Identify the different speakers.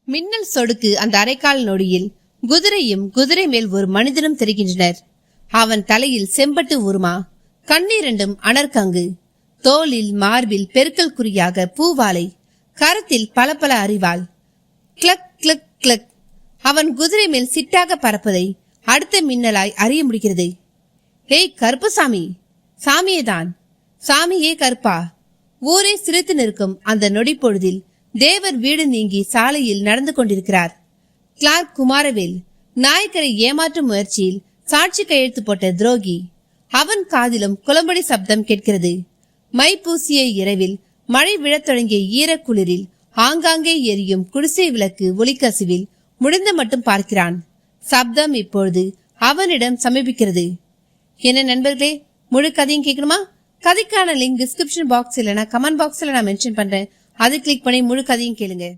Speaker 1: மின்னல் சொடுக்கு அந்த அரைக்கால் நொடியில் குதிரையும் குதிரை மேல் ஒரு மனிதனும் தெரிகின்றனர். அவன் தலையில் செம்பட்டு உருமா, கண்ணீரண்டும் அனர்கங்கு, தோளில் மார்பில் பெருக்கல் குறியாக பூவாலை, கரத்தில் பல அறிவாள். கிளக் கிளக் கிளக். அவன் குதிரை மேல் சிட்டாக பறப்பதை அடுத்த மின்னலாய் அறிய முடிகிறது. ஏய் கருப்புசாமி, சாமியேதான். சாமியே கருப்பா. ஊரே சிரித்து நிற்கும் அந்த நொடி பொழுதில் தேவர் வீடு நீங்கி சாலையில் நடந்து கொண்டிருக்கிறார். கிளார்க் குமாரவேல் நாயக்கரை ஏமாற்றும் முயற்சியில் சாட்சி கையெழுத்து போட்ட துரோகி. அவன் காதிலும் குளம்படி சப்தம் கேட்கிறது. மை பூசிய இரவில் மழை விழத் தொடங்கிய ஈரக்குளிரில் ஆங்காங்கே எரியும் குடிசை விளக்கு ஒளிக்கசிவில் முடிந்த மட்டும் பார்க்கிறான். சப்தம் இப்பொழுது அவனிடம் சமீபிக்கிறது. என்ன நண்பர்களே, முழு கதையும் கேட்கணுமா? கதைக்கான லிங்க் டிஸ்கிரிப்ஷன் பாக்ஸ் இல்லைனா கமெண்ட் பாக்ஸ்ல நான் மென்ஷன் பண்றேன். அது கிளிக் பண்ணி முழு கதையும் கேளுங்க.